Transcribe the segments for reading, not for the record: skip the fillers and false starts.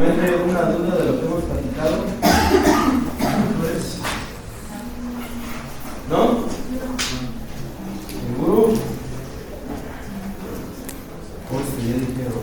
Una duda de lo que hemos platicado. Pues, ¿no? ¿Seguro? Pues ya dijeron.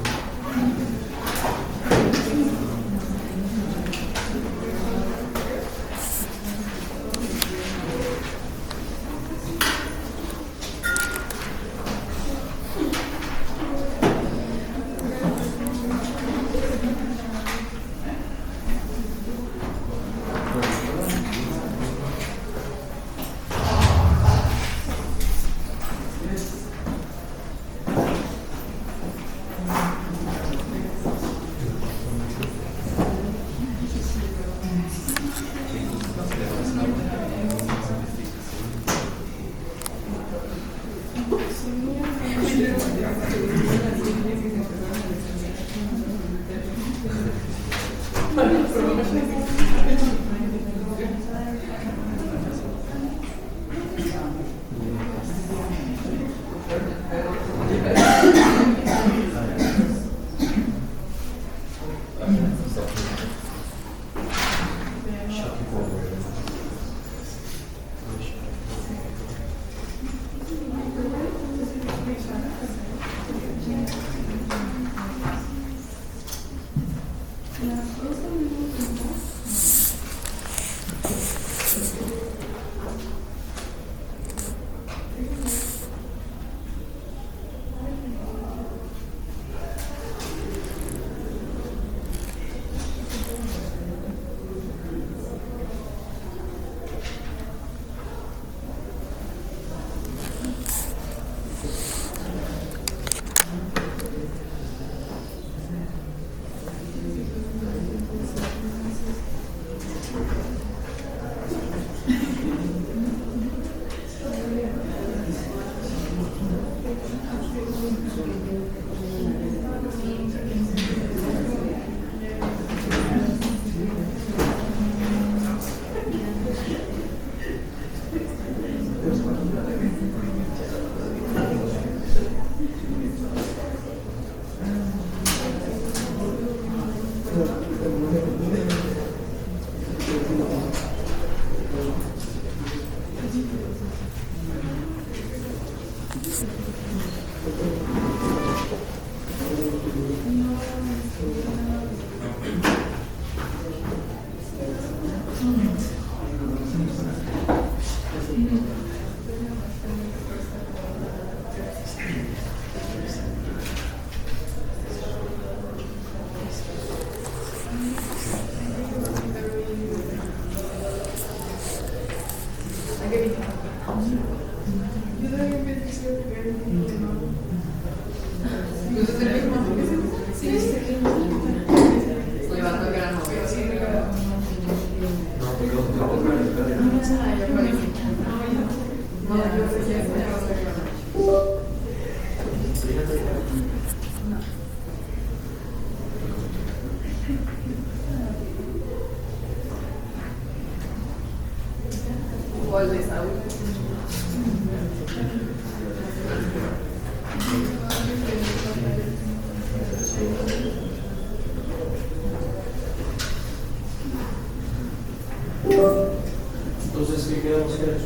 Entonces, ¿qué queremos hacer?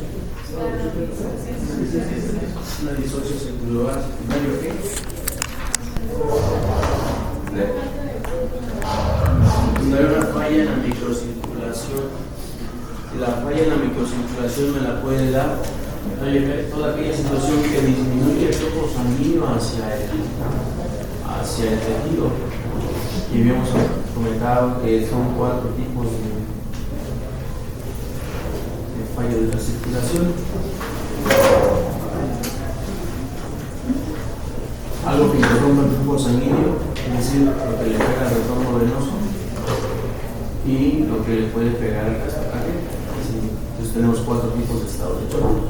Una disociación global secundario, ¿qué? Cuando hay una falla en la microcirculación, y la falla en la microcirculación me la puede dar toda aquella situación que disminuye el flujo sanguíneo hacia el tejido. Y habíamos comentado que son 4 tipos de falla de la circulación. Algo que interrumpa el flujo sanguíneo, es decir, lo que le pega al retorno venoso y lo que le puede pegar al gastaje. Entonces tenemos 4 tipos de estado de choque,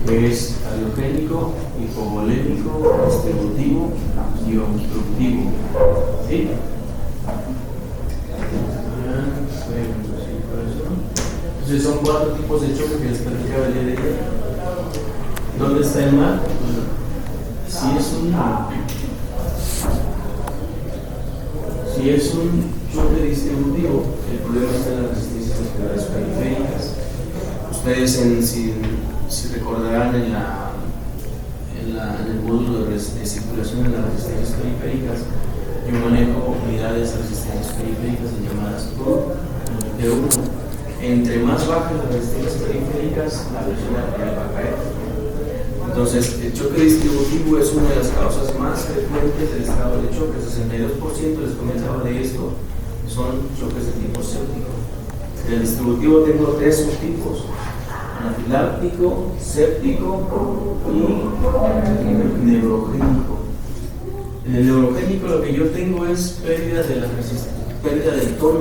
que es aliogénico, hipovolémico, distributivo y obstructivo. ¿Sí? Entonces son 4 tipos de choque que les platicaba el día de ayer. ¿Dónde está el mar? Si es un choque distributivo, el problema está en las resistencias laterales periféricas. Ustedes, si recordarán en el módulo de circulación de las resistencias periféricas, yo manejo unidades de resistencias periféricas llamadas TUR de 1. Entre más bajas las resistencias periféricas, la presión arterial va a caer. Entonces, el choque distributivo es una de las causas más frecuentes del estado de choque. 62% les comentaba de esto son choques de tipo séptico. En el distributivo tengo 3 subtipos: anafiláctico, séptico y neurogénico. En el neurogénico lo que yo tengo es pérdida del tono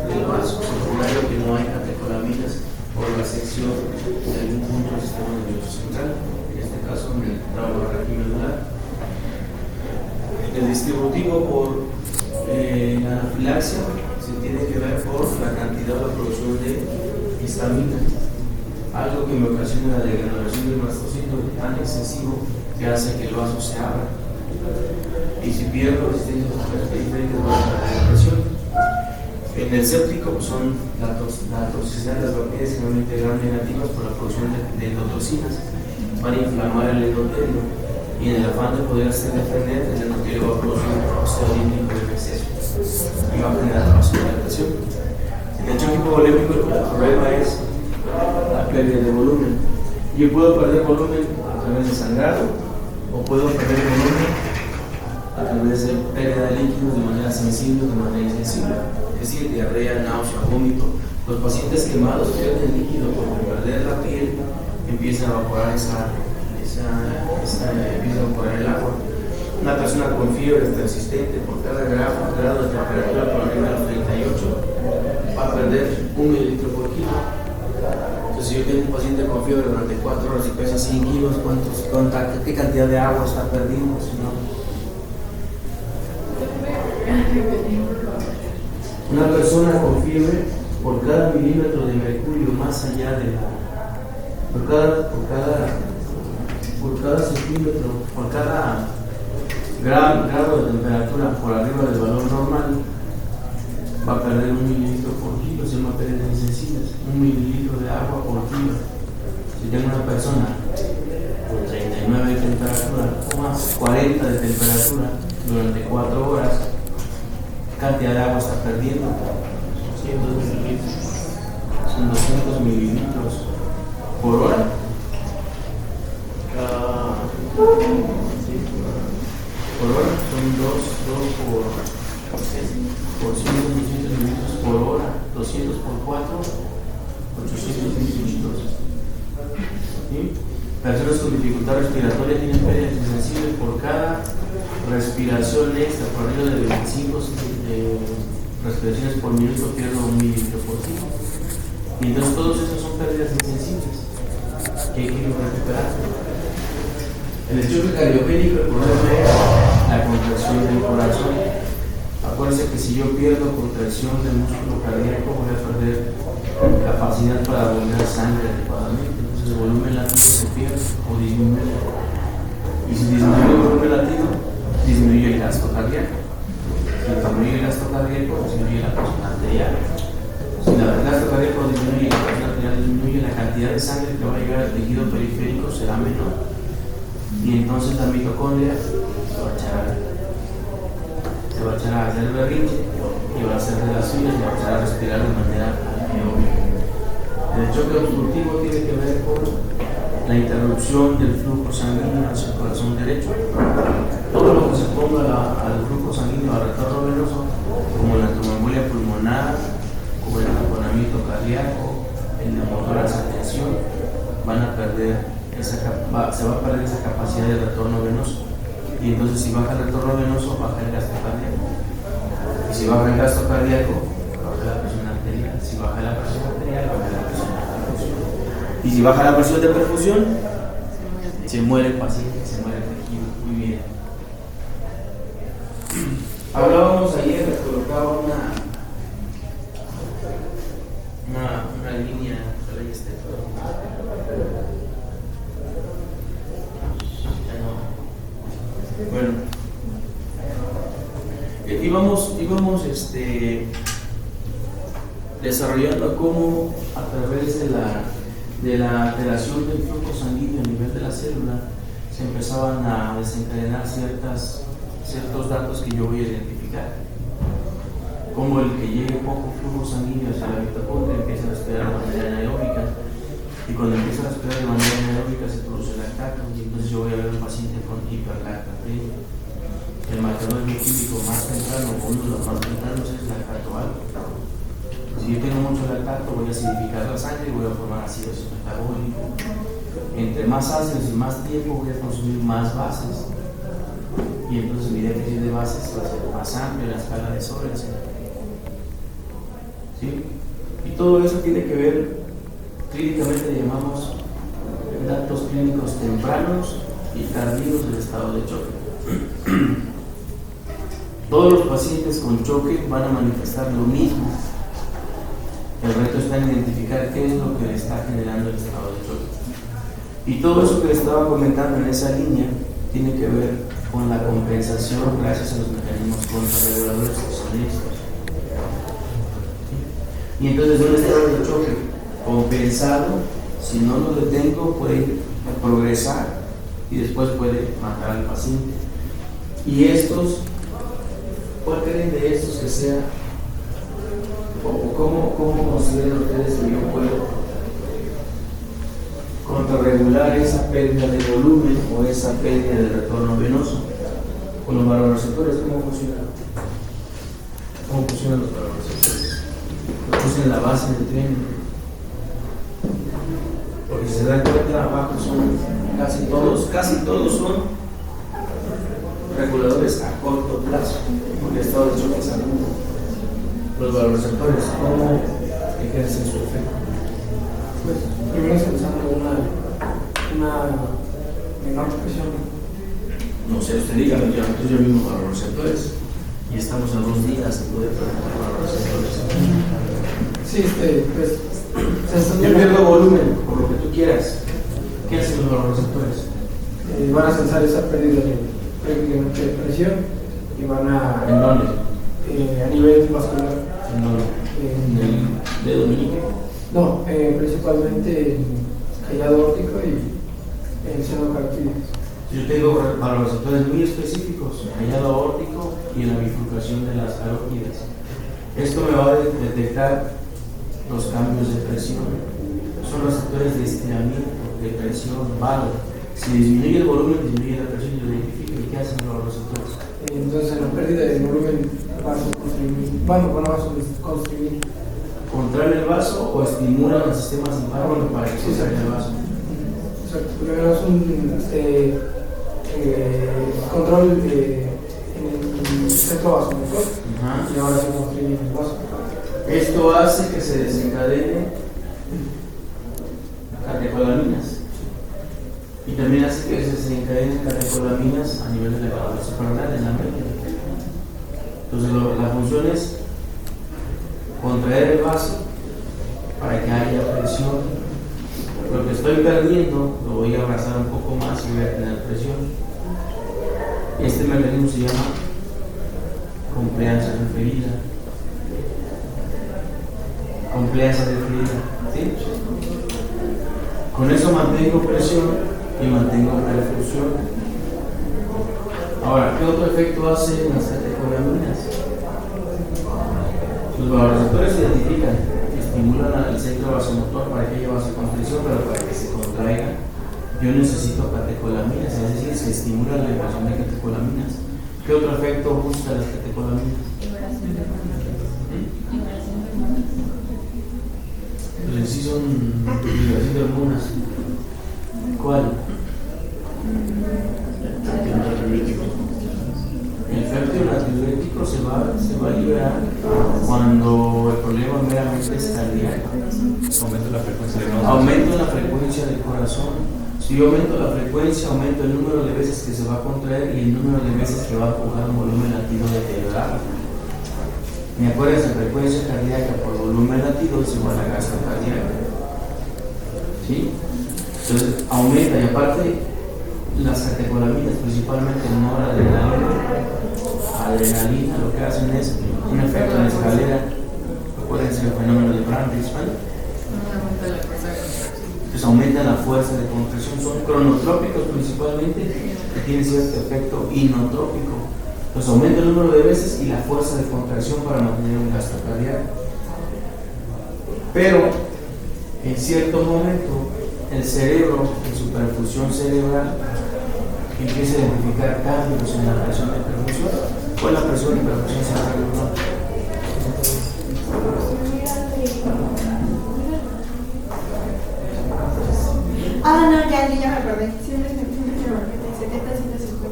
del vaso secundario, que no hay catecolaminas por la sección de algún punto del sistema nervioso central, en este caso en el tramo raquimedular. El distributivo por la anafilaxia se tiene que ver por la cantidad o la producción de histamina, algo que me ocasiona la degeneración del mastocito tan excesivo que hace que el vaso se abra. Y si pierdo resistencias periféricas, va a perder la presión. En el séptico pues son la toxicidad de las bacterias generalmente gram negativas por la producción de endotoxinas, van a inflamar el endotelio y en el afán de poder hacer defender, el endotelio va a producir un óxido límbico en exceso y va a generar vasodilatación. En el choque hipovolémico el problema es la pérdida de volumen. Yo puedo perder volumen a través de sangrado o puedo perder volumen a través de pérdida de líquidos de manera sensible o de manera insensible, es decir, diarrea, náusea, vómito. Los pacientes quemados pierden líquido porque al perder la piel empieza a evaporar empieza a evaporar el agua. Una persona con fiebre persistente, por cada grado de temperatura por arriba de los 38 va a perder 1 mililitro por kilo. Entonces, si yo tengo un paciente con fiebre durante 4 horas y pesa 100 kilos, ¿qué cantidad de agua está perdiendo? Una persona con fiebre, por cada milímetro de mercurio más allá de por cada centímetro, por cada grado de temperatura por arriba del valor normal, va a perder 1 mililitro por kilo. Se llama pérdidas insensibles. 1 mililitro de agua por kilo. Si tengo una persona con 39 de temperatura o más 40 de temperatura durante 4 horas, ¿qué cantidad de agua está perdiendo? 200 mililitros. Son 200 mililitros por hora. Por hora son 200 mililitros por hora, 200 por 4, 800 mililitros. ¿Sí? Personas con dificultad respiratoria tienen pérdidas insensibles por cada respiración extra, por arriba de 25 respiraciones por minuto, pierdo 1 mililitro por kilo. Y entonces todos esos son pérdidas insensibles que hay que recuperar. En el choque cardiogénico el problema es la contracción del corazón. Acuérdense que si yo pierdo contracción del músculo cardíaco, voy a perder capacidad para bombear sangre adecuadamente. Entonces el volumen latido se pierde o disminuye. Y si disminuye el volumen latido, disminuye el gasto cardíaco. Si disminuye el gasto cardíaco, disminuye la presión arterial. Si el gasto cardíaco disminuye y la presión arterial disminuye, la cantidad de sangre que va a llegar al tejido periférico será menor. Y entonces la mitocondria se va a echar a hacer berrinche y va a hacer relaciones y va a empezar a respirar de manera aeróbica. El choque obstructivo tiene que ver con la interrupción del flujo sanguíneo hacia el corazón derecho. Todo lo que se ponga al flujo sanguíneo, al retorno venoso, como la tromboembolia pulmonar, como el tamponamiento cardíaco, el neumotórax a tensión, van a perder se va a perder esa capacidad de retorno venoso. Y entonces, si baja el retorno venoso, baja el gasto cardíaco. Y si baja el gasto cardíaco, baja la presión arterial. Si baja la presión arterial, baja la presión de perfusión. Y si baja la presión de perfusión, se muere el paciente, se muere el tejido. Muy bien. Hablábamos ayer, les colocaba una línea. Bueno, íbamos desarrollando cómo a través de la alteración del flujo sanguíneo a nivel de la célula se empezaban a desencadenar ciertos datos que yo voy a identificar, como el que llegue poco flujo sanguíneo hacia la mitocondria empieza a respirar de manera anaeróbica, y cuando empieza a respirar de manera anaeróbica se produce lactato, y entonces yo voy a ver a un paciente con hiperlactatemia. El marcador bioquímico más temprano, o uno de los más tempranos, es lactato alto. Si yo tengo mucho lactato, voy a acidificar la sangre y voy a formar ácido metabólico. Entre más ácidos y más tiempo voy a consumir más bases, y entonces mi déficit de bases va a ser más amplio en la escala de Sorensen. ¿Sí? Y todo eso tiene que ver, clínicamente le llamamos datos clínicos tempranos y tardíos del estado de choque. Todos los pacientes con choque van a manifestar lo mismo. El reto está en identificar qué es lo que le está generando el estado de choque. Y todo eso que les estaba comentando en esa línea tiene que ver con la compensación gracias a los mecanismos contrarreguladores que son estos. Y entonces un estado de choque compensado, si no lo detengo, puede progresar y después puede matar al paciente. Y estos, ¿cuál creen de estos que sea? ¿Cómo consideran ustedes que yo puedo contrarregular esa pérdida de volumen o esa pérdida de retorno venoso? Con los vasoreceptores, ¿cómo funciona? ¿Cómo funcionan los vasoreceptores? Los puse en la base del tren. Porque si se dan cuenta, abajo son casi todos son reguladores a corto plazo, porque el estado de choque es agudo. Los vasoreceptores, ¿cómo ejercen su efecto? Pues primero se usando una menor presión. No sé, usted dígame, yo mismo vasoreceptores y estamos a 2 días de poder trabajar vasoreceptores. Sí, pues yo pierdo volumen, por lo que tú quieras. ¿Qué hacen los vasoreceptores? Van a censar esa pérdida de presión y van a... ¿En dónde? A nivel vascular. ¿En dónde? ¿En el dedo meñique? No, principalmente en callado órtico y en seno carotídeos. Yo tengo vasoreceptores muy específicos, callado aórtico y en la bifurcación de las carótidas. Esto me va a detectar los cambios de presión. Son receptores de estiramiento, de presión, valor. Si disminuye el volumen, disminuye la presión, yo lo identifico. ¿Y qué hacen los receptores? Entonces, en la pérdida de volumen, vasoconstrictor. Vasoconstrictor. ¿Contraen el vaso o estimulan el sistema simpático para que se salga el vaso? Exacto. Primero es un control en el centro vasomotor y ahora se constriñe el vaso. Esto hace que se desencadene catecolaminas y también hace que se desencadenen catecolaminas a nivel de la cavidad suprarrenal en la médula. Entonces la función es contraer el vaso para que haya presión. Lo que estoy perdiendo lo voy a abrazar un poco más y voy a tener presión. Este mecanismo se llama compliance referida. Compliance referida, ¿sí? Con eso mantengo presión y mantengo perfusión. Ahora, ¿qué otro efecto hace en las catecolaminas? Los vasoreceptores se identifican, estimulan al centro vasomotor para que haya vasoconstricción, pero para que se contraiga yo necesito catecolaminas, es decir, se estimula la liberación de catecolaminas. ¿Qué otro efecto busca las catecolaminas? Pues sí son liberación de hormonas. ¿Cuál? El fértil antidiurético se va a liberar cuando el problema meramente es cardíaco. Aumento la frecuencia del corazón. Si yo aumento la frecuencia, aumento el número de veces que se va a contraer y el número de veces que va a empujar un volumen latido deteriorado. ¿Me acuerdas? La frecuencia cardíaca por volumen latido es igual a gasto cardíaco. ¿Sí? Entonces aumenta y aparte las catecolaminas, principalmente noradrenalina, adrenalina, lo que hacen es un efecto en escalera. Acuérdense el fenómeno de Brandt-Weisman. Pues aumenta la fuerza de contracción. Son cronotrópicos principalmente, que tienen cierto efecto inotrópico. Pues aumenta el número de veces y la fuerza de contracción para mantener un gasto cardíaco. Pero en cierto momento el cerebro, en su perfusión cerebral, empieza a identificar cambios en la presión de perfusión o en la presión de perfusión cerebral. Ah, no, ya me acordé. Siempre me repite 70, 150.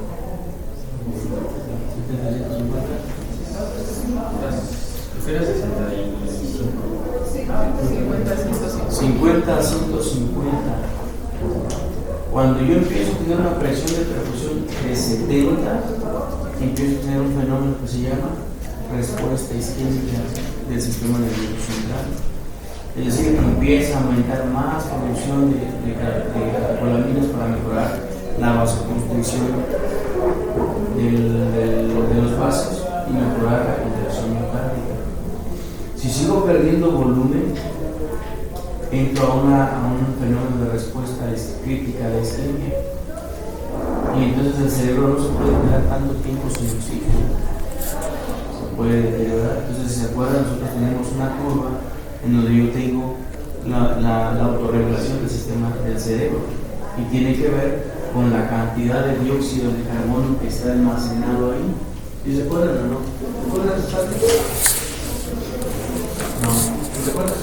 50 a 150. Cuando yo empiezo a tener una presión de perfusión de 70, empiezo a tener un fenómeno que se llama respuesta isquémica del sistema nervioso central. Es decir, que empieza a aumentar más producción de catecolaminas para mejorar la vasoconstricción de los vasos y mejorar la contracción miocárdica. Si sigo perdiendo volumen, entro a un fenómeno de respuesta crítica de isquemia, y entonces el cerebro no se puede quedar tanto tiempo sin oxígeno, se puede deteriorar. Entonces, si se acuerdan, nosotros tenemos una curva en donde yo tengo la autorregulación del sistema del cerebro, y tiene que ver con la cantidad de dióxido de carbono que está almacenado ahí. ¿Sí se acuerdan o no? ¿Se acuerdan de esa parte? No, ¿no se acuerdan?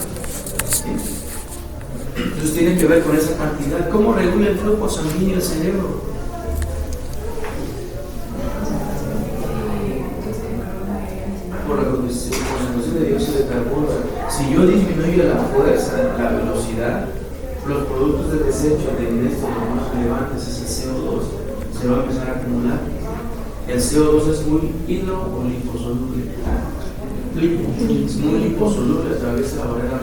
¿Sí? Entonces tiene que ver con esa cantidad. ¿Cómo regula el flujo sanguíneo del cerebro? Por la concentración de dióxido de carbono. Si yo disminuyo la fuerza, la velocidad, los productos de desecho de estos, los más relevantes, es el CO2, se va a empezar a acumular. El CO2 es muy hidro o liposoluble. Es muy liposoluble, atraviesa la barrera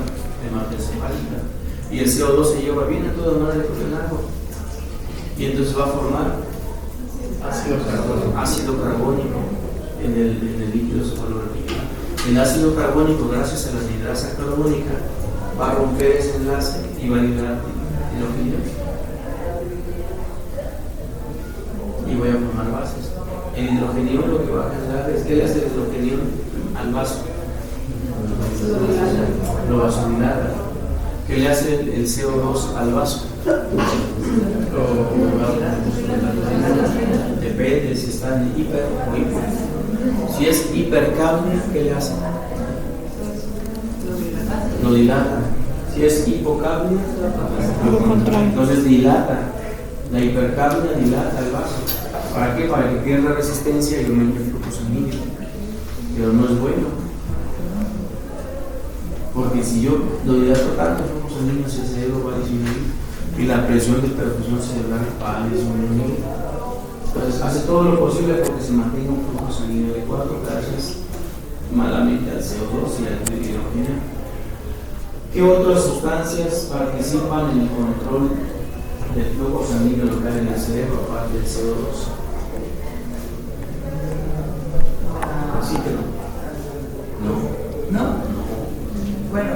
hematoencefálica. Y el CO2 se lleva bien a toda madre con el agua. Y entonces va a formar ácido carbónico en el líquido cefalorraquídeo. El ácido carbónico, gracias a la anhidrasa carbónica, va a romper ese enlace y va a liberar hidrógeno. Y voy a formar bases. El hidrogenión lo que va a generar es, ¿qué le hace el hidrogenión al vaso? Lo vasodilata. ¿Qué le hace el CO2 al vaso? Depende si está en hiper o hipo. Si es hipercapnia, ¿qué le hace? Lo dilata. Si es hipocapnia, lo contrae. Entonces dilata. La hipercapnia dilata el vaso. ¿Para qué? Para que pierda resistencia y aumente el flujo sanguíneo. Pero no es bueno. Porque si yo lo dilato tanto, el flujo sanguíneo hacia el cerebro va a disminuir y la presión de perfusión cerebral va a disminuir. Entonces hace todo lo posible porque se mantenga un flujo sanguíneo adecuado, gracias malamente al CO2 y al hidrógeno. ¿Qué otras sustancias participan en el control del flujo sanguíneo local en el cerebro aparte del CO2? ¿Sí que no? ¿No? No. Bueno.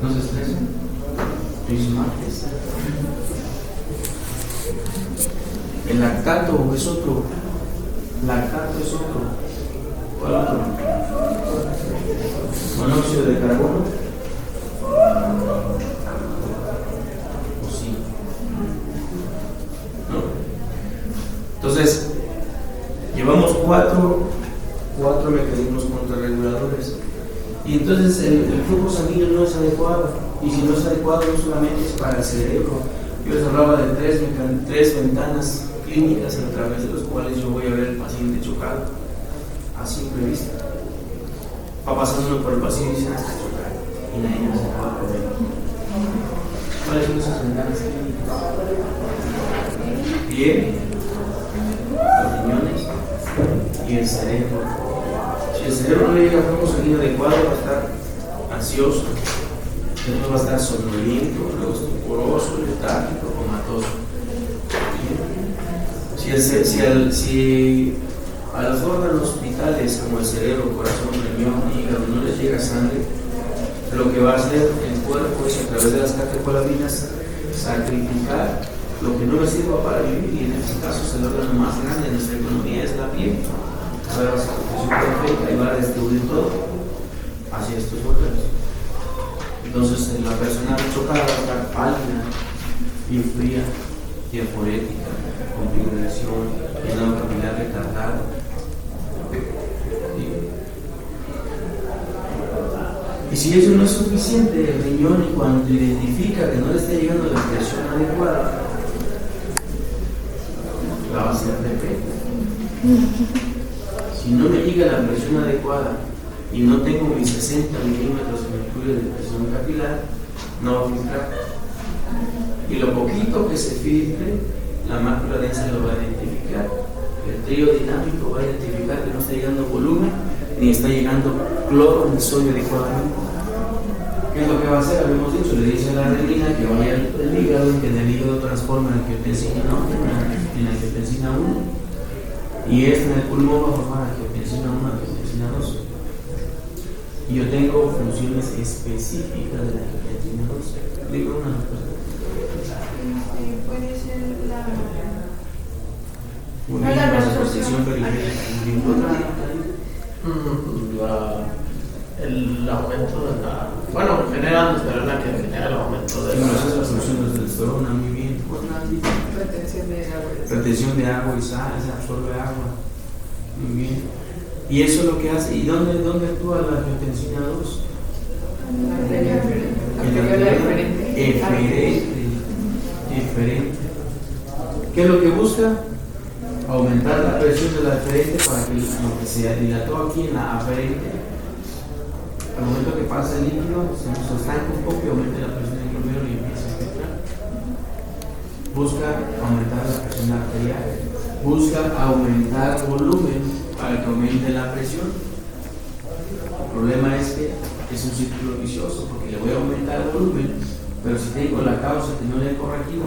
¿No se estresan? Prismates. El lactato es otro. Lactato es otro. ¿Cuál otro? Monóxido de carbono. ¿O sí? ¿No? Entonces, llevamos cuatro mecanismos contrarreguladores. Y entonces el flujo sanguíneo no es adecuado. Y si no es adecuado, no solamente es para el cerebro. Yo les hablaba de tres ventanas clínicas a través de los cuales yo voy a ver al paciente chocado a simple vista. Va pasando por el paciente y dice, está chocado. Y nadie hace nada por él. ¿Cuáles son esas ventanas clínicas? Piel, los riñones y el cerebro. Si el cerebro no le llega a flujo sanguíneo adecuado, va a estar ansioso, después va a estar somnoliento, luego estuporoso, letárgico, comatoso. Si a los órganos vitales como el cerebro, corazón, riñón, hígado no les llega sangre, lo que va a hacer el cuerpo es, a través de las catecolaminas, sacrificar lo que no le sirva para vivir, y en este caso es el órgano más grande de nuestra economía, es la piel. Va a la sacrificación perfecta y va a distribuir todo hacia estos órganos. Entonces la persona chocada va a estar pálida y fría, diaforética, con fibrilación, llenado capilar retardado. Y si eso no es suficiente, el riñón, y cuando identifica que no le está llegando la presión adecuada, la va a hacer perfecta. Si no me llega la presión adecuada y no tengo mis 60 milímetros de mercurio de presión capilar, no va a filtrar. Y lo poquito que se filtre, la mácula densa lo va a identificar. El trío dinámico va a identificar que no está llegando volumen ni está llegando cloro ni sodio adecuadamente. ¿Qué es lo que va a hacer? Habíamos dicho, le dice a la adrenalina que vaya al hígado, que en el hígado transforma en angiotensina 1 en angiotensina 1, y en el pulmón va a formar angiotensina 1, angiotensina 2. Y yo tengo funciones específicas de la angiotensina 2. Digo una cosa. Puede ser Una vasoconstricción periférica. El aumento de la... Bueno, genera aldosterona que genera el aumento de la función de testosterona, muy bien. Retención de agua. Retención de agua y sal, se absorbe agua. Muy bien. Y eso es lo que hace. ¿Y dónde actúa la angiotensina 2? Eferente. ¿Qué es lo que busca? Aumentar la presión de la eferente para que lo que se dilató aquí en la aferente, al momento que pasa el líquido, se nos estanca un poco y aumenta la presión del glomérulo y empieza a filtrar. Busca aumentar la presión arterial, busca aumentar volumen para que aumente la presión. El problema es que es un círculo vicioso, porque le voy a aumentar el volumen, pero si tengo la causa que no le he corregido,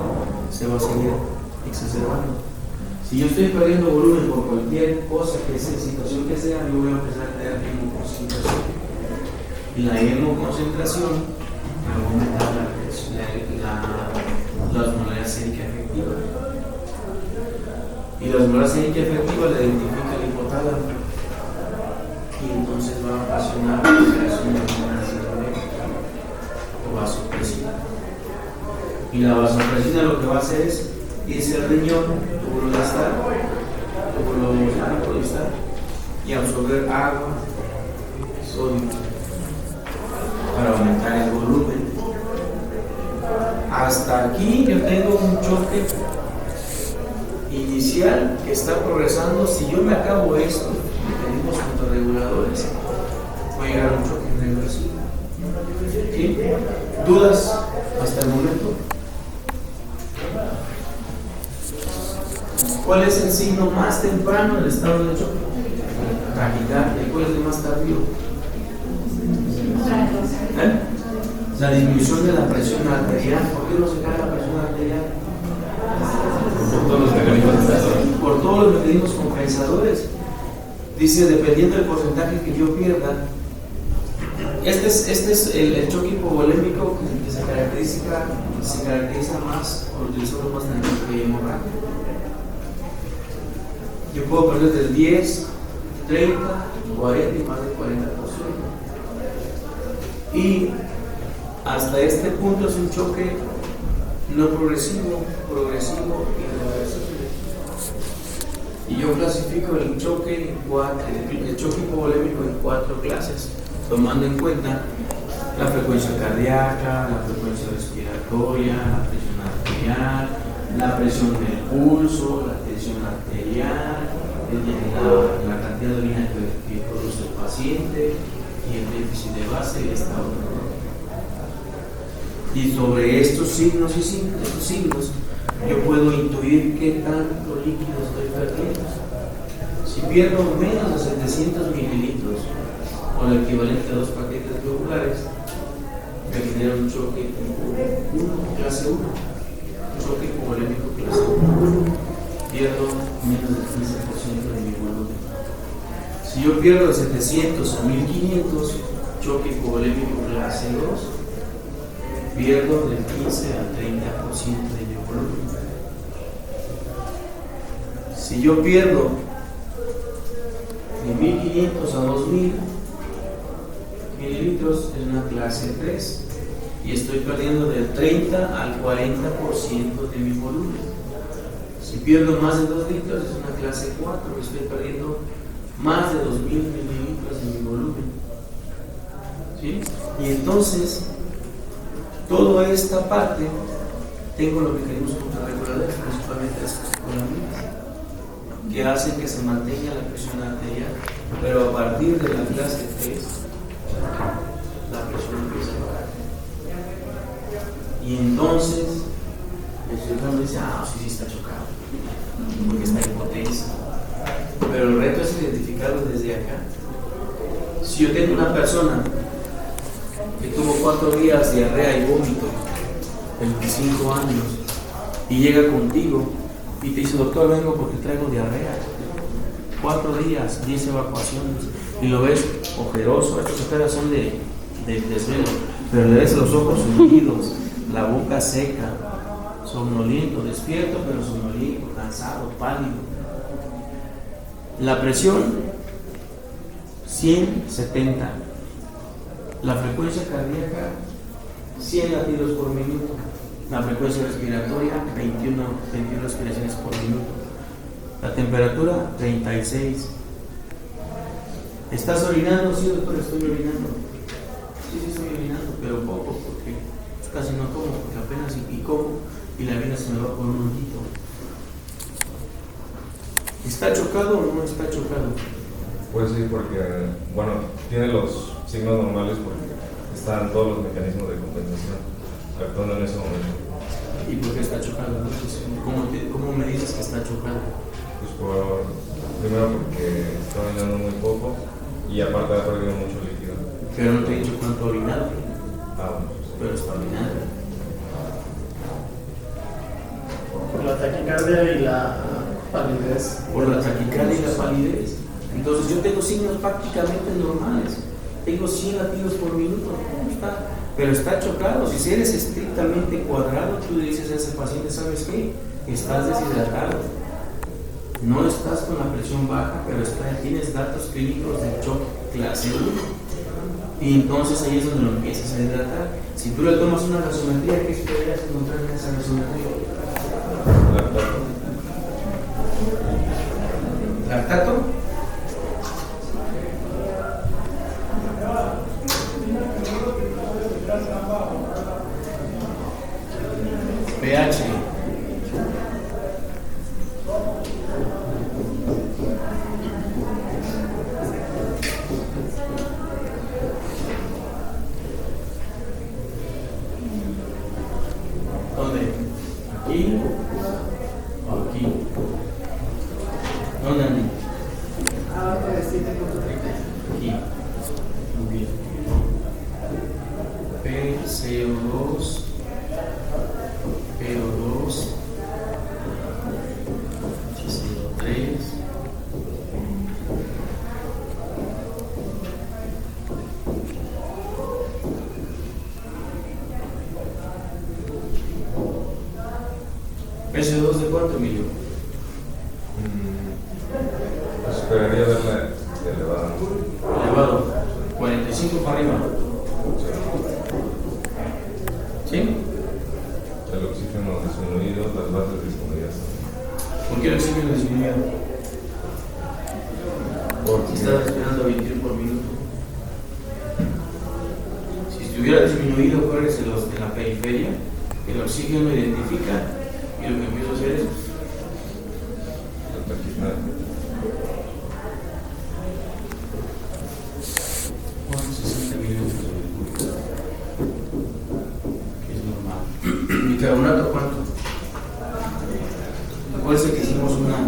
se va a seguir exacerbando. Si yo estoy perdiendo volumen por cualquier cosa, que sea, situación que sea, yo voy a empezar a tener hemoconcentración. Y la hemoconcentración va a aumentar la osmolaridad sérica efectiva. Y la osmolaridad sérica efectiva la identifica el hipotálamo. Y entonces va a ocasionar la creación de una hidronética o vasopresina. Y la vasopresina lo que va a hacer es irse al riñón, túbulo distal, y absorber agua, sodio, para aumentar el volumen. Hasta aquí yo tengo un choque inicial que está progresando. Si yo me acabo esto, mecanismos autorreguladores, voy a llegar a un choque irreversible. ¿Sí? ¿Dudas hasta el momento? ¿Cuál es el signo más temprano del estado de choque? Taquicardia. ¿Y cuál es el más tardío? La disminución de la presión arterial. ¿Por qué no se cae la presión arterial? por todos los mecanismos por todos los mecanismos compensadores. Dice, dependiendo del porcentaje que yo pierda. Este es el choque hipovolémico que se caracteriza más por utilizar más energía hemorrágica. Yo puedo perder del 10, 30, 40 y más del 40%. Y hasta este punto es un choque no progresivo, y reversible. Y yo clasifico el choque hipovolémico en 4 clases, tomando en cuenta la frecuencia cardíaca, la frecuencia respiratoria, la presión arterial, la presión del pulso, la tensión arterial, la cantidad de orina que produce el paciente y el déficit de base y el estado neurológico. Y sobre estos signos yo puedo intuir qué tanto líquido estoy perdiendo. Si pierdo menos de 700 mililitros, o el equivalente a 2 paquetes globulares, me genera un choque tipo 1, clase 1, choque hipovolémico clase 1. Pierdo menos del 15% de mi volumen. Si yo pierdo de 700 a 1500, choque hipovolémico clase 2, pierdo del 15 al 30% de mi volumen. Si yo pierdo de 1500 a 2000 mililitros, es una clase 3 y estoy perdiendo del 30 al 40% de mi volumen. Si pierdo más de 2 litros, es una clase 4 y estoy perdiendo más de 2000 mililitros de mi volumen. ¿Sí? Y entonces, toda esta parte, tengo lo que queremos contrarreguladores, principalmente las escolaminas, que hacen que se mantenga la presión arterial, pero a partir de la clase 3, la presión empieza a bajar. Y entonces, el cirujano dice, sí está chocado, porque está en potencia. Pero el reto es identificarlo desde acá. Si yo tengo una persona que tuvo 4 días de diarrea y vómito, 25 años, y llega contigo y te dice, doctor, vengo porque traigo diarrea, 4 días, 10 evacuaciones, y lo ves ojeroso, estas ojeras son de desvelo, pero le ves los ojos hundidos, la boca seca, somnoliento, despierto pero somnoliento, cansado, pálido. La presión 170, la frecuencia cardíaca 100 latidos por minuto, la frecuencia respiratoria 21 respiraciones por minuto, la temperatura 36. ¿Estás orinando? Sí, doctor, estoy orinando. Sí, estoy orinando, pero poco, porque casi no como, porque apenas y como, y la vida se me va por un momentito. ¿Está chocado o no está chocado? Pues sí, porque, tiene los signos normales porque están todos los mecanismos de compensación actuando en ese momento. ¿Y por qué está chocado? ¿Cómo me dices que está chocado? Pues primero porque está orinando muy poco y aparte ha perdido mucho líquido. Pero no te he dicho cuánto ha orinado. Pero está orinando. Por la taquicardia y la palidez. Por la taquicardia y la palidez. Entonces yo tengo signos prácticamente normales. Tengo 100 latidos por minuto. ¿Cómo está? Pero está chocado. Si eres estrictamente cuadrado, tú le dices a ese paciente, ¿sabes qué? Estás deshidratado. No estás con la presión baja, pero tienes datos clínicos de shock clase 1. Y entonces ahí es donde lo empiezas a hidratar. Si tú le tomas una gasometría, ¿qué esperas encontrar en esa gasometría? ¿Lactato? pH. ¿Dónde? ¿Aquí o aquí? ¿Dónde, Andy? Abajo de 7.30. Aquí. Muy bien. PCO2, PO2, CO3, PCO2 de cuánto, Emilio? Pues esperaría verla elevada. Elevado, 45 para arriba. ¿Sí? El oxígeno disminuido, las bases disminuidas. ¿Por qué el oxígeno disminuido? Porque Si está respirando a 21 por minuto. Si estuviera disminuido, acuérdense los de la periferia, el oxígeno identifica y lo que empiezo a hacer es la taquicardia. 60 milímetros de mercurio, que es normal. ¿Bicarbonato cuánto? Acuérdense que hicimos unas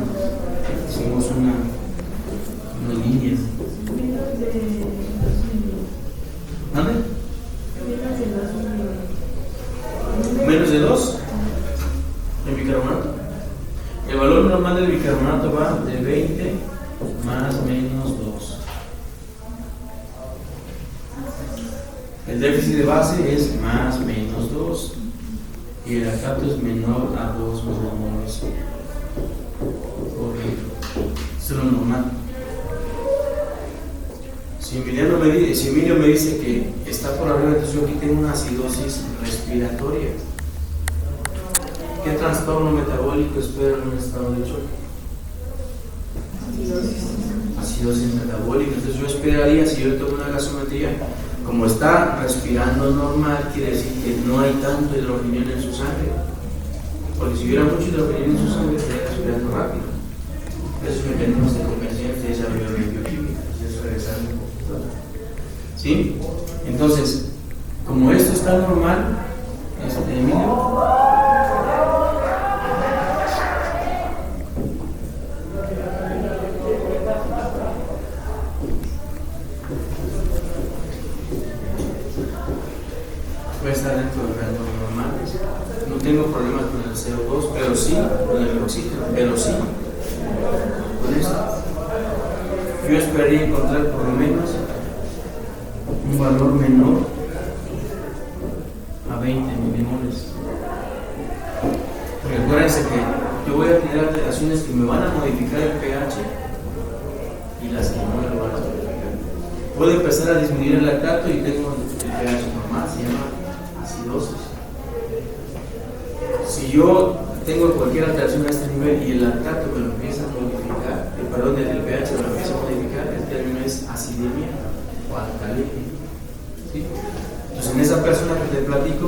líneas. Menos de 2000. ¿Dónde? Menos de 2000. El valor normal del bicarbonato va de 20 más menos 2. El déficit de base es más menos 2 y el lactato es menor a 2 milimoles por litro. Eso es lo normal. Si Emilio me dice que está por arriba, entonces yo aquí tengo una acidosis respiratoria. ¿Qué trastorno metabólico espero en un estado de choque? Acidosis metabólica. Entonces yo esperaría, si yo tomo una gasometría, como está respirando normal, quiere decir que no hay tanto hidrogenio en su sangre. Porque si hubiera mucho hidrogenio en su sangre, estaría respirando rápido. Esos mecanismos de compensación se desarrollan en bioquímica. Eso regresar un poquito. ¿Sí? Entonces, como esto está normal, Emilio, puede estar dentro de rangos normales. No tengo problemas con el CO2, pero sí con el oxígeno, pero sí con esto. Yo esperaría encontrar por lo menos un valor menor a 20 milimoles. Porque acuérdense que yo voy a tener alteraciones que me van a modificar el pH y las que no me lo van a modificar. Puedo empezar a disminuir el lactato y tengo el pH normal, se llama acidosis. Si yo tengo cualquier alteración a este nivel y el lactato me lo empieza a modificar, el pH me lo empieza a modificar, el término es acidemia o alcalemia. ¿Sí? Entonces en esa persona que te platico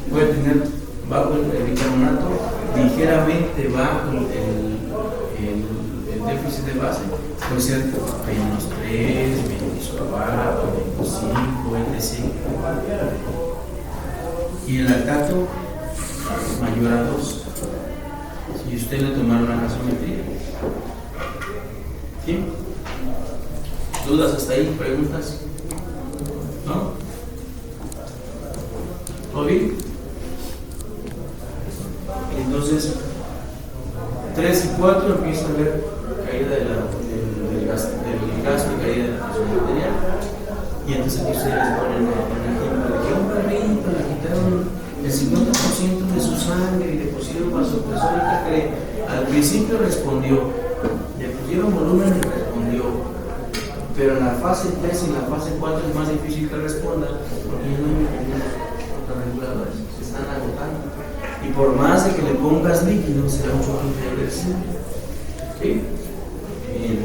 voy a tener bajo el bicarbonato, ligeramente bajo el déficit de base, puede ser menos 3, menos 4, menos 5, etc. Y el lactato mayor a 2. Si usted le tomara una gasometría. ¿Sí? ¿Dudas hasta ahí? ¿Preguntas? ¿No? ¿Todo bien? Entonces, 3 y 4 empieza a haber caída del gasto y caída de la presión arterial. Y entonces aquí ustedes ponen un ejemplo de que a un perrito le quitaron el 50% de su sangre y le pusieron vasopresórica que al principio respondió, le pusieron volumen y respondió, pero en la fase 3 y en la fase 4 es más difícil que responda porque ya no hay mecanismos reguladores, se están agotando. Y por más de que le pongas líquido, será un choque irreversible. ¿Sí? Bien.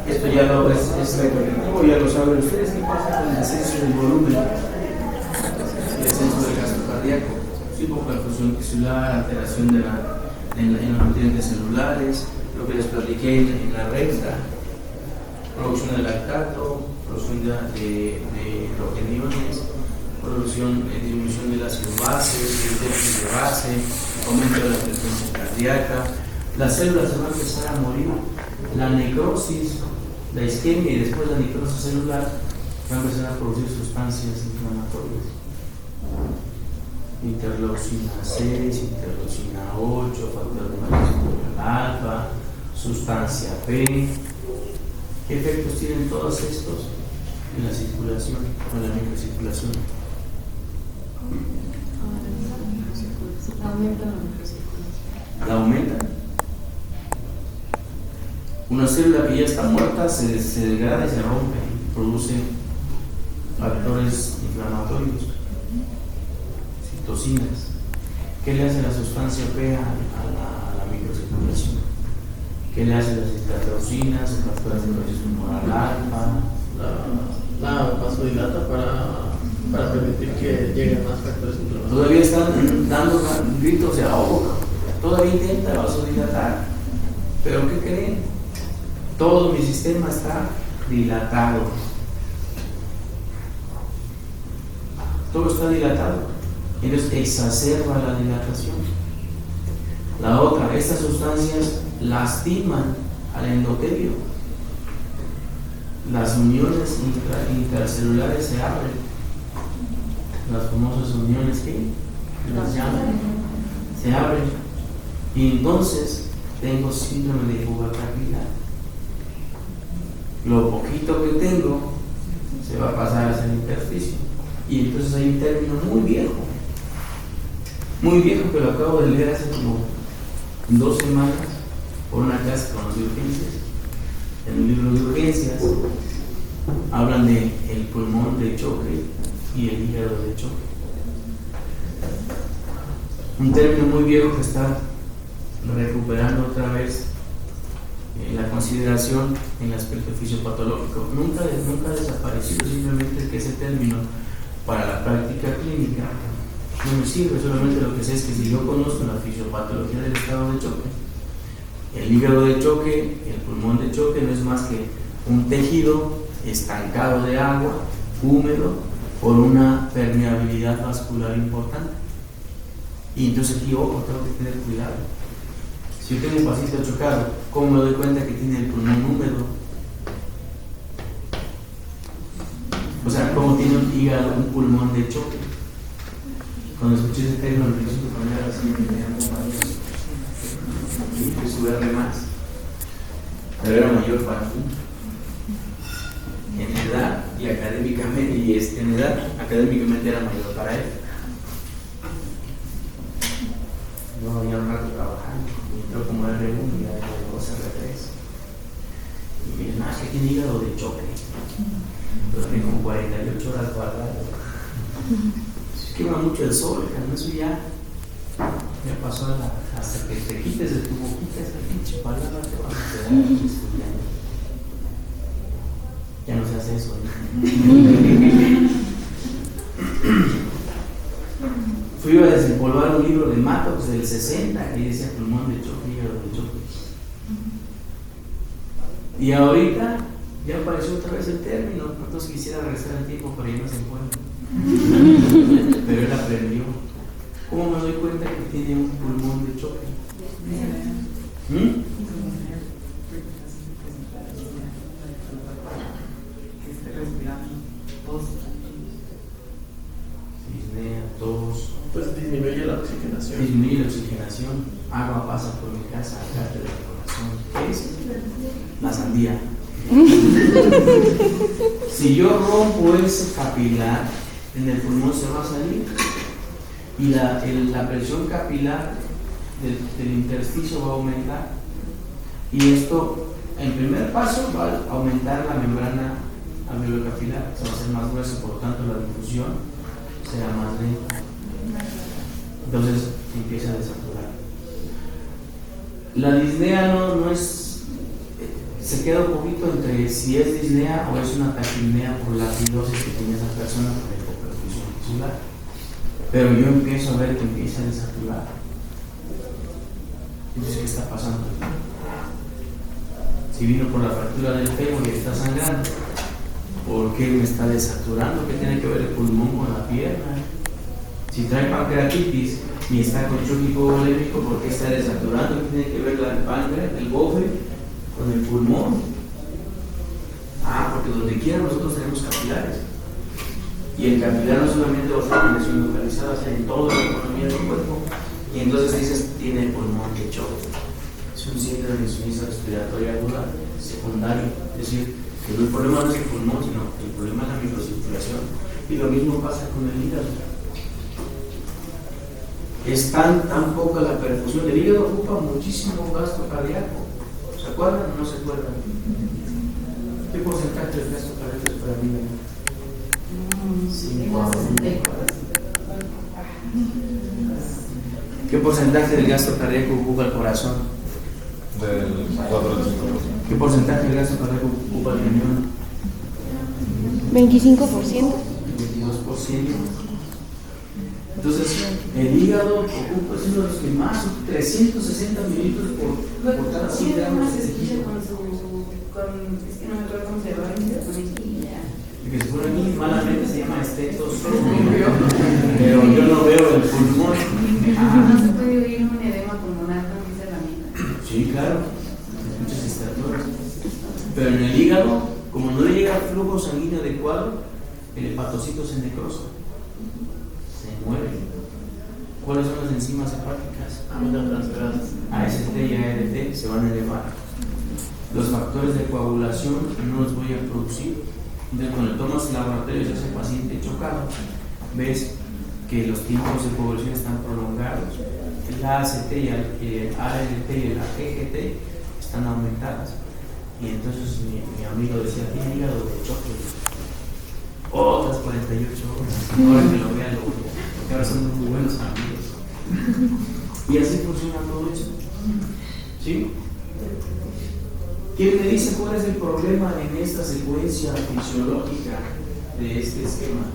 Esto ya no es repetitivo, ya lo saben ustedes. ¿Qué pasa con el descenso del volumen? El descenso del gasto cardíaco. Sí, por perfusión tisular, alteración en los nutrientes celulares, lo que les platiqué en la recta, producción de lactato, producción de hidrogeniones, disminución del ácido base, el déficit de base, aumento de la frecuencia cardíaca, las células se van a empezar a morir, la necrosis, la isquemia y después la necrosis celular van a empezar a producir sustancias inflamatorias. Interleucina 6, interleucina 8, factor de magnesio alfa, sustancia P. ¿Qué efectos tienen todos estos en la circulación, en la microcirculación? ¿La aumentan? Una célula que ya está muerta se degrada y se rompe, produce factores inflamatorios, citocinas. ¿Qué le hace la sustancia P a la microcirculación? ¿Qué le hace las interleucinas, el factor de proceso humoral alfa? La vasodilata para permitir que lleguen más factores inflamatorios. Todavía están dando gritos de ahogo, todavía intenta vasodilatar, pero ¿qué creen? Todo mi sistema está dilatado. Todo está dilatado. Y entonces exacerba la dilatación. La otra, estas sustancias lastiman al endotelio. Las uniones intracelulares se abren. Las famosas uniones que las llaman se abren y entonces tengo síndrome de fuga capilar. Lo poquito que tengo se va a pasar hacia el intersticio y entonces hay un término muy viejo que lo acabo de leer hace como 2 semanas por una clase con los de urgencias. En el libro de urgencias hablan de el pulmón de choque y el hígado de choque. Un término muy viejo que está recuperando otra vez la consideración en el aspecto fisiopatológico. Nunca ha desaparecido, simplemente que ese término para la práctica clínica no me sirve. Solamente lo que sé es que si yo conozco la fisiopatología del estado de choque, el hígado de choque, el pulmón de choque no es más que un tejido estancado de agua, húmedo, por una permeabilidad vascular importante. Y entonces aquí, ojo, tengo que tener cuidado. Si yo tengo un paciente chocado, ¿cómo me doy cuenta que tiene el pulmón húmedo? O sea, ¿cómo tiene un hígado, un pulmón de choque? Cuando escuché ese término, me hizo poner así, me llamo mayor. Y que subirle más. Pero era mayor para mí. En edad y académicamente, en edad académicamente era mayor para él. Yo venía un rato trabajando, y entró como R1 y ya era 2 R3. Y me dijo, no, es que tiene hígado de choque. Dormí con 48 horas cuadradas. Se quema mucho el sol, eso ya pasó hasta que te quites de tu boquita esa pinche palabra, te vas a quedar aquí estudiando. Ya no se hace eso. Fui a desempolvar un libro de Mattox del 60 y decía pulmón de choque, hígado de choque. Y ahorita ya apareció otra vez el término. Entonces quisiera regresar el tiempo, pero ya no se encuentra. Pero él aprendió. ¿Cómo me doy cuenta que tiene un pulmón de choque? Disnea, tos. Pues disminuye la oxigenación. Disminuye la oxigenación. Agua pasa por mi casa, acá del corazón. ¿Qué es? La sandía. Si yo rompo ese capilar, en el pulmón se va a salir y la presión capilar del intersticio va a aumentar. Y esto, en primer paso, va a aumentar la membrana alveolocapilar, se va a hacer más gruesa, por lo tanto la difusión será más lenta. Entonces empieza a desaturar. La disnea no es, se queda un poquito entre si es disnea o es una taquipnea por la acidosis que tiene esa persona por la hipoperfusión tisular. Pero yo empiezo a ver que empieza a desaturar. Entonces, ¿qué está pasando? Si vino por la fractura del fémur y está sangrando, ¿por qué me está desaturando? ¿Qué tiene que ver el pulmón con la pierna? Si trae pancreatitis y está con choque hipovolémico, ¿por qué está desaturando? ¿Qué tiene que ver el páncreas, el gofre, con el pulmón? Porque donde quiera nosotros tenemos capilares. Y el capilar no solamente va a estar en lesión localizada, sino en toda la economía del cuerpo. Y entonces dices, tiene pulmón de choque. Es un síndrome de insuficiencia respiratoria aguda secundario. Es decir, que el problema no es el pulmón, sino el problema es la microcirculación. Y lo mismo pasa con el hígado. Es tan poca la perfusión. El hígado ocupa muchísimo gasto cardíaco. ¿Se acuerdan o no se acuerdan? ¿Qué porcentaje del gasto cardíaco es para mí? 5 a 1. ¿Qué porcentaje del gasto cardíaco ocupa el corazón? Del 4 al 5%. ¿Qué porcentaje del gasto cardíaco ocupa el riñón? 25%. 22%. Entonces, el hígado ocupa, es uno de los que más, 360 mililitros por cada 100 gramos de tejido. Es que no me acuerdo cómo se llama, El que se pone aquí malamente se llama estetoscopio, pero yo no veo el pulmón. No se puede oír un edema pulmonar con esa herramienta. Sí, claro, muchas estaturas. Pero en el hígado, como no le llega flujo sanguíneo adecuado, el hepatocito se necrosa, se muere. ¿Cuáles son las enzimas hepáticas? Aminotransferasas. AST y ALT se van a elevar. Los factores de coagulación no los voy a producir. Entonces, cuando tomas el laboratorio y ese paciente chocado, ves que los tiempos de coagulación están prolongados. El AST y el ALT y la EGT están aumentadas. Y entonces mi amigo decía, tiene hígado de choque. Otras 48 horas. Ahora que lo vean, porque ahora son muy buenos amigos. Y así funciona todo eso. ¿Sí? ¿Quién me dice cuál es el problema en esta secuencia fisiológica de este esquema?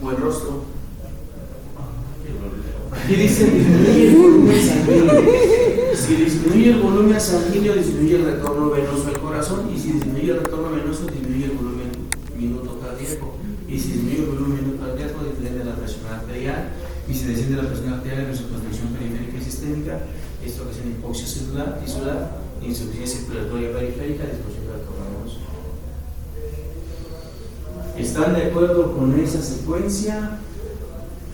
¿O el rostro? Y dice disminuye el volumen sanguíneo. Si disminuye el volumen sanguíneo, disminuye el retorno venoso al corazón. Y si disminuye el retorno venoso, disminuye el volumen minuto cardíaco. Y si disminuye el volumen minuto cardíaco, desciende la presión arterial. Y si desciende la presión arterial, la vasoconstricción periférica y sistémica. Esto ocasiona hipoxia celular, tisular, insuficiencia circulatoria periférica, disfunción del retorno venoso. ¿Están de acuerdo con esa secuencia?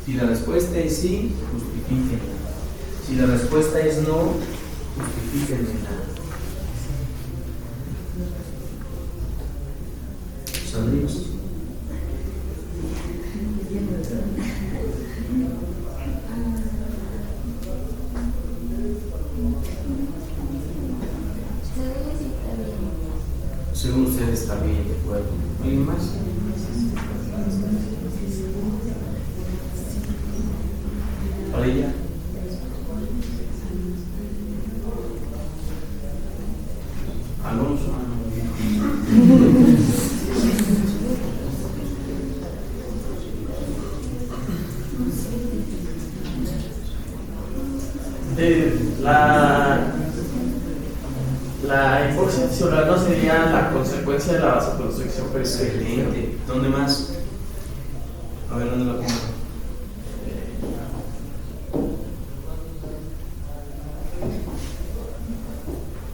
Si la respuesta es sí, justifíquenla. Si la respuesta es no, justifíquenla. ¿Sus amigos? Según ustedes está bien, de acuerdo. ¿Alguien más? Ella. Alonso. La hipoxia tisular no sería la consecuencia de la vasoconstricción periférica. Excelente. ¿Dónde más? A ver, ¿dónde la pongo?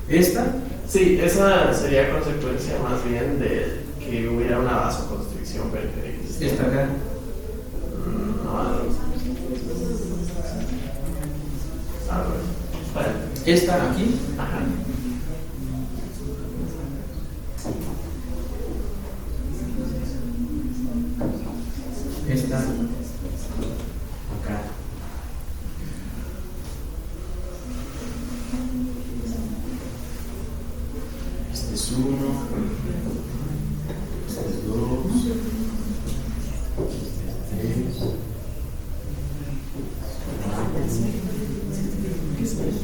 ¿Esta? Sí, esa sería consecuencia más bien de que hubiera una vasoconstricción periférica. ¿Esta acá? No. ¿Esta aquí? Ajá. Esta acá. Este es 1, este es 2, este es 3,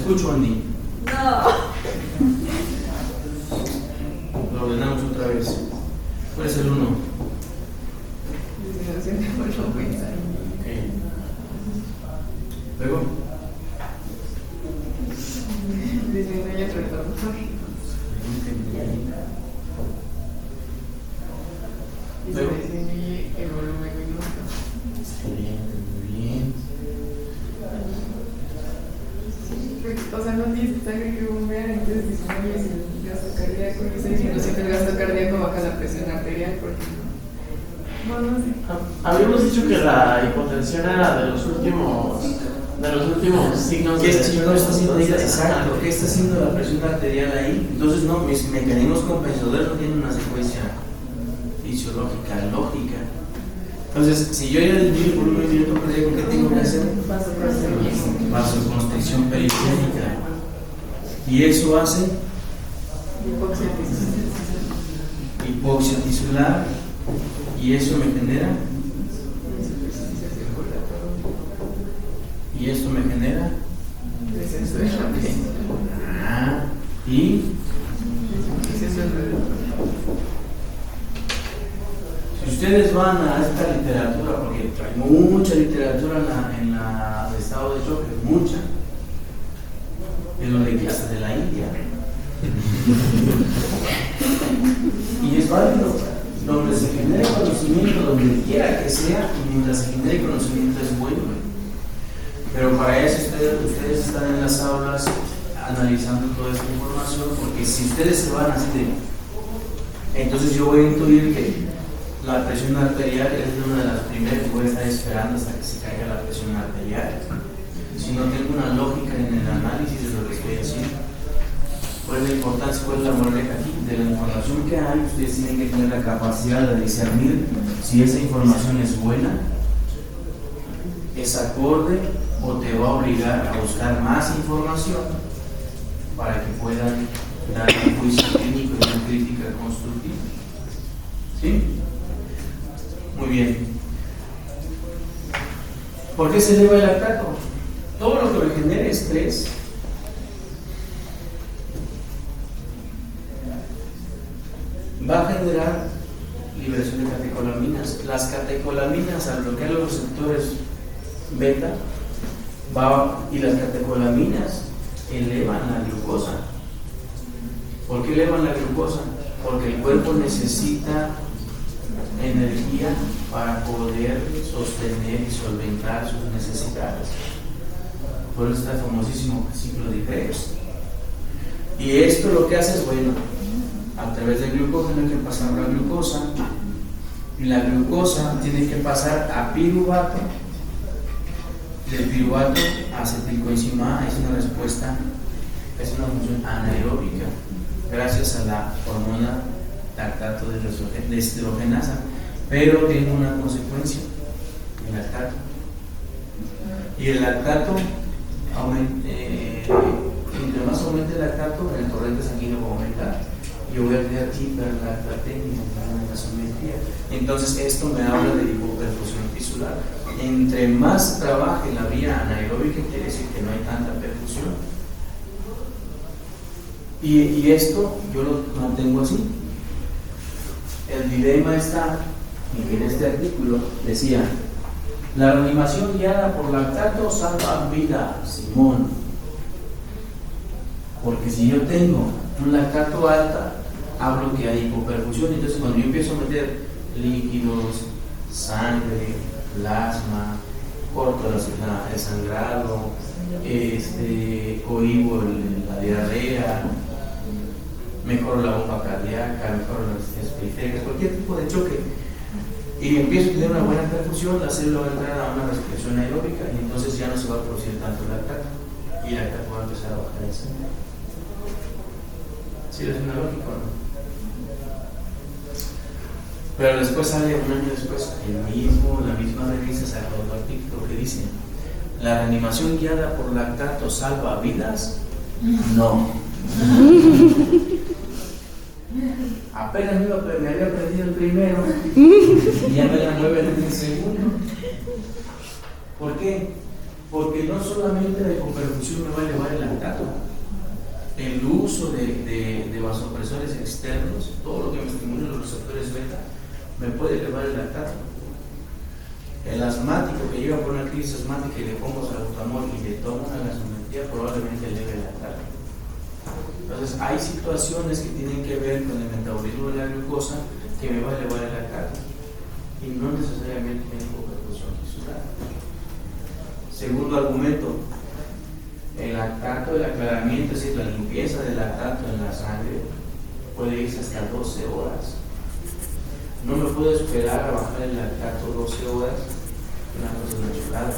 escucho, Andy. No. Lo ordenamos otra vez. ¿Cuál es el 1? Okay. Luego. Disminuye el retorno. Y se disminuye el volumen minuto. Excelente, muy bien. O sea, no tienes sangre que bombear, entonces disminuyes el gasto cardíaco y esa disminución del gasto cardíaco baja la presión arterial porque no sé. Habíamos dicho que la hipotensión era de los últimos signos ¿Qué de está haciendo? Exacto, ¿qué está haciendo la presión arterial ahí? Entonces, no, mis mecanismos compensadores no tienen una secuencia fisiológica, lógica. Entonces, si yo ya disminuyo el volumen minuto cardíaco, ¿qué tengo que hacer? Vasoconstricción periférica. Y eso hace hipoxia tisular Y eso me genera. Y esto me genera. Y si ustedes van a esta literatura, porque hay mucha literatura en la de estado de choque, mucha, es lo de hasta de la India. Y es válido, donde se genere conocimiento, donde quiera que sea, y mientras se genere conocimiento es bueno. Pero para eso ustedes están en las aulas analizando toda esta información, porque si ustedes se van así de, entonces yo voy a intuir que la presión arterial es una de las primeras que voy a estar esperando hasta que se caiga la presión arterial. Si no tengo una lógica en el análisis de lo que estoy haciendo, ¿cuál es la importancia, cuál es la moraleja aquí? De la información que hay, ustedes tienen que tener la capacidad de discernir si esa información es buena, es acorde, o te va a obligar a buscar más información para que puedan dar un juicio clínico y una crítica constructiva. ¿Sí? Muy bien. ¿Por qué se eleva el lactato? Todo lo que me genere estrés va a generar liberación de catecolaminas. Las catecolaminas, al bloquear los receptores beta, y las catecolaminas elevan la glucosa. ¿Por qué elevan la glucosa? Porque el cuerpo necesita energía para poder sostener y solventar sus necesidades. Por eso está el famosísimo ciclo de Krebs. Y esto lo que hace es, bueno, a través del glucógeno hay que pasar la glucosa, y la glucosa tiene que pasar a piruvato. Del piruvato a acetilcoenzima A es una respuesta, es una función anaeróbica gracias a la hormona lactato deshidrogenasa, pero tiene una consecuencia, el lactato. Y el lactato entre más aumente el lactato, el torrente sanguíneo va a aumentar. Yo voy a tener hiperlactatemia, una gasometría. Entonces esto me habla de hipoperfusión tisular. Entre más trabaje la vía anaeróbica, quiere decir que no hay tanta perfusión. Y esto yo lo mantengo así. El dilema está en que en este artículo decía: la reanimación guiada por lactato salva vida, Simón. Porque si yo tengo un lactato alta, hablo que hay hipoperfusión. Entonces cuando yo empiezo a meter líquidos, sangre, plasma, corto el sangrado, cohibo la diarrea, mejoro la bomba cardíaca, mejoro las resistencias periféricas, cualquier tipo de choque, y empiezo a tener una buena perfusión, la célula va a entrar a una respiración aeróbica y entonces ya no se va a producir tanto lactato y el lactato va a empezar a bajar el sangre. ¿Sí es una lógica o no? Pero después sale, un año después, la misma revista saca otro artículo que dice: ¿la reanimación guiada por lactato salva vidas? No. Apenas me había aprendido el primero y ya me la mueven en el segundo. ¿Por qué? Porque no solamente la hipoperfusión me va a elevar el lactato, el uso de vasopresores externos, todo lo que me estimule los receptores beta, me puede elevar el lactato. El asmático que llega por una crisis asmática y le pongo salbutamol y le tomo una gasometría, probablemente eleve el lactato. Entonces hay situaciones que tienen que ver con el metabolismo de la glucosa que me va a elevar el lactato y no necesariamente tiene hipoperfusión tisular. Segundo argumento: el lactato, el aclaramiento, es decir, la limpieza del lactato en la sangre puede irse hasta 12 horas. No me puedo esperar a bajar el lactato 12 horas, una cosa es una chulada.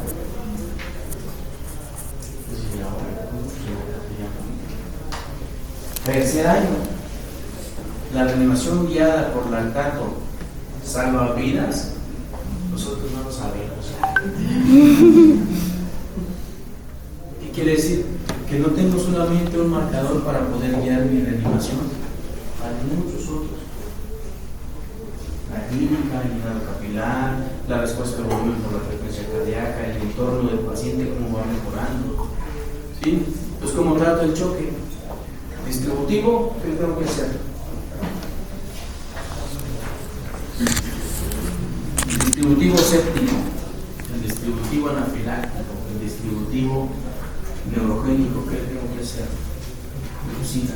Tercer año, la reanimación guiada por lactato salva vidas. Nosotros no lo sabemos. ¿Qué quiere decir? Que no tengo solamente un marcador para poder guiar mi reanimación, hay muchos otros. clínica, el llenado capilar, la respuesta del volumen por la frecuencia cardíaca, el entorno del paciente, cómo va mejorando. ¿Sí? Entonces, ¿cómo trato el choque? Distributivo, ¿qué tengo que hacer? El distributivo séptico, el distributivo anafiláctico, el distributivo neurogénico, ¿qué tengo que hacer? Lucina.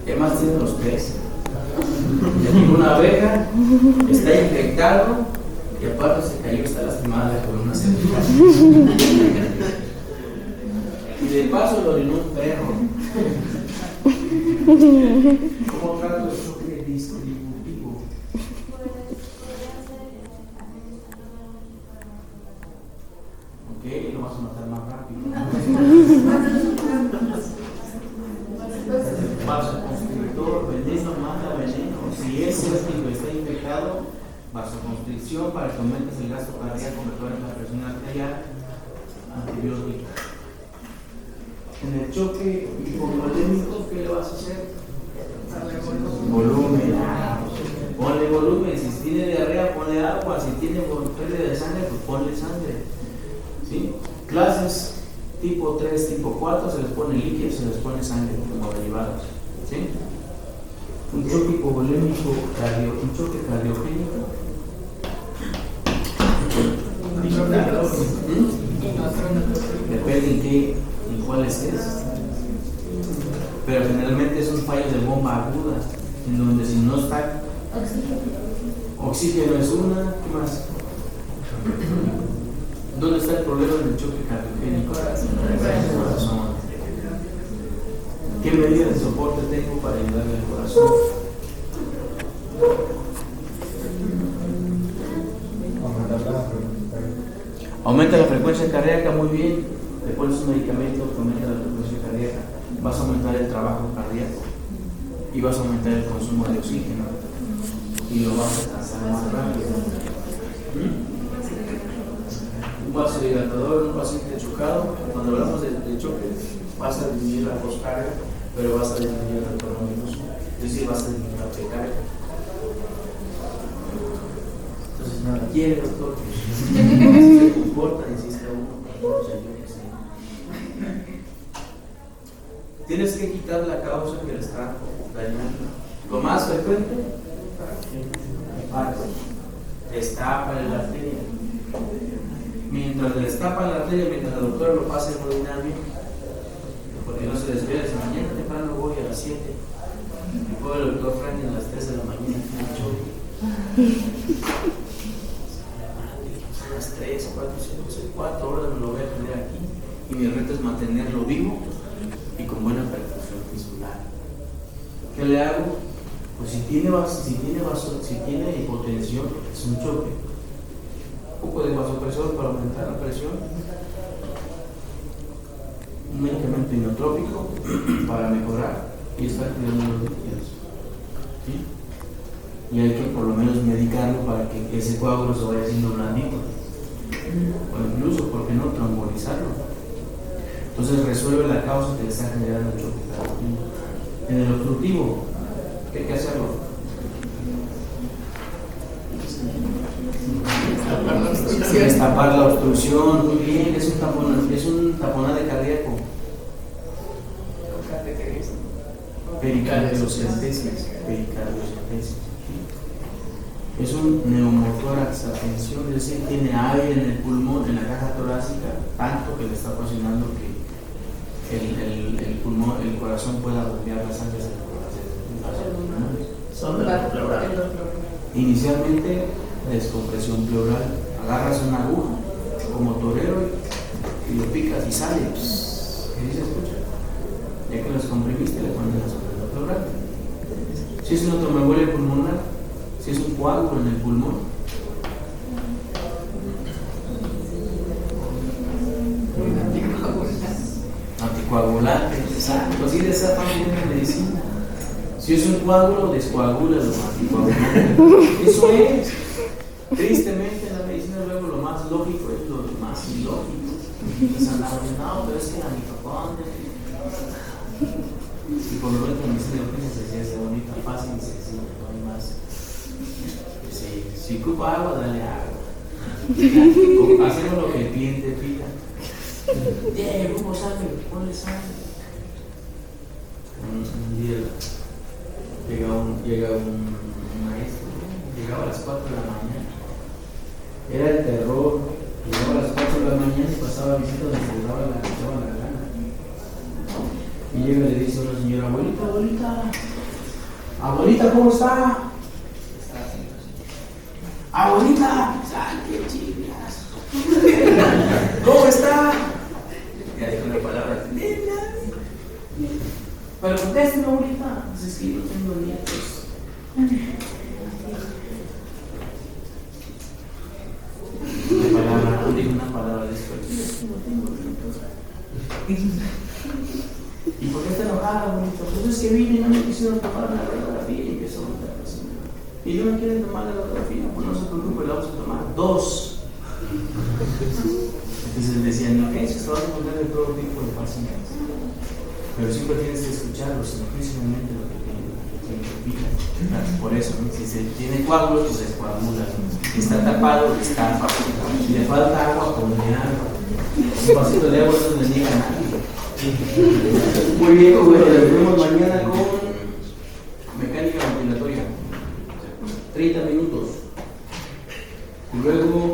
¿Qué más tienen los pies? Una abeja está infectado y aparte se cayó, está lastimada con una cervical. Y de paso lo orinó un perro. ¿Cómo trato el choque distributivo? Ok, lo vas a matar más rápido. Vasoconstrictor, veneno, mata veneno. Si es séptico está infectado, vasoconstricción para que aumentes el gasto cardíaco, mejores la presión arterial, antibiótico. En el choque hipovolémico, ¿qué le vas a hacer? Volumen. Ponle volumen. Si tiene diarrea, ponle agua. Si tiene pérdida de sangre, pues ponle sangre. ¿Sí? Clases tipo 3, tipo 4, se les pone líquido, se les pone sangre como derivados. ¿Sí? Un choque hipovolémico, un choque cardiogénico. Depende en cuáles es. Pero generalmente son fallos de bomba aguda, en donde si no está oxígeno es una, ¿qué más? ¿Dónde está el problema del choque cardiogénico? Corazón. ¿Qué medida de soporte tengo para ayudarle al corazón? Aumenta la frecuencia cardíaca, muy bien. Le pones un medicamento que aumenta la frecuencia cardíaca. Vas a aumentar el trabajo cardíaco y vas a aumentar el consumo de oxígeno y lo vas a cansar más rápido. Un vasodilatador en un paciente chocado, cuando hablamos de choque, vas a disminuir la poscarga, pero vas a disminuir el retorno venoso, es decir, vas a disminuir la precarga. Entonces, nada, quiere, doctor, si se comporta, insiste uno, tienes que quitar la causa que le está dañando. Lo más frecuente, destapa la arteria. Mientras le destapa la arteria, mientras el doctor lo pasa hemodinámico, porque no se despierta, dice, mañana temprano voy a las 7. Y puede el doctor Frank a las 3 de la mañana y tiene choque. Son las 3, 4, 5, 6, 4 horas me lo voy a tener aquí. Y mi reto es mantenerlo vivo y con buena perfusión tisular. ¿Qué le hago? Pues si tiene hipotensión, es un choque. Un poco de vasopresor para aumentar la presión. Un medicamento inotrópico para mejorar y estar cuidando los líquidos. ¿Sí? Y hay que por lo menos medicarlo para que ese coágulo se vaya haciendo blandito. O incluso, ¿por qué no trombolizarlo? Entonces resuelve la causa que le está generando el choque cardiogénico. En el obstructivo, ¿qué hay que hacerlo? Destapar la obstrucción, muy bien, es un taponade cardíaco. Pericardiocentesis. Es un neumotórax, atención, es decir, tiene aire en el pulmón, en la caja torácica, tanto que le está ocasionando que el pulmón, el corazón pueda bombear la sangre hacia el pulmón. Son de la pleural. Inicialmente, descompresión pleural. Agarras una aguja como torero y lo picas y sale. ¿Qué dice? Escucha. Ya que lo descomprimiste, le pones la sonda pleural. Si es una tromboembolia pulmonar, si es un coágulo en el pulmón, anticoagulante, exacto, así de esa familia de medicina. Si es un coágulo, descoagula lo anticoagulante. Eso es. Tristemente en la medicina luego lo más más lógico es lo más ilógico. Entonces andamos diciendo, no, pero es que la mitocondria. Y por lo tanto, en ese origen se decía bonita, fácil y sencillo, no hay más. Si ocupa agua, dale agua. Hacemos lo que el cliente pida. Hubo sangre, ponle sangre. Un día llega un maestro, llegaba a las 4 de la mañana. Era el terror. Llegaba a las 4 de la mañana y pasaba visita donde se le daba la gana. Y llega y le dice a una señora, abuelita, ¿cómo está? Abuelita, qué chingas. ¿Cómo está? Ya dijo una palabra, nena. Pero contésteme, abuelita. Pues es que yo no tengo nietos. Una palabra después. Es que no tengo nietos. ¿Y por qué está enojada, abuelita? Pues es que vine y no me quisieron tomar la radiografía y empezó a montar la señora. Y no me quieren tomar la radiografía, pues no se preocupe, la vamos a tomar 2. Entonces decían, no, que se vas a poner de todo tipo de pacientes. Pero siempre tienes que escucharlos, simultáneamente lo que te por eso, ¿no? Si se tiene coágulos, pues se coagula. Si está tapado, está tapado. Si le falta agua, ponle agua. Un vasito de agua no le niega a nadie. Muy bien, nos vemos mañana con mecánica ventilatoria. 30 minutos. Y luego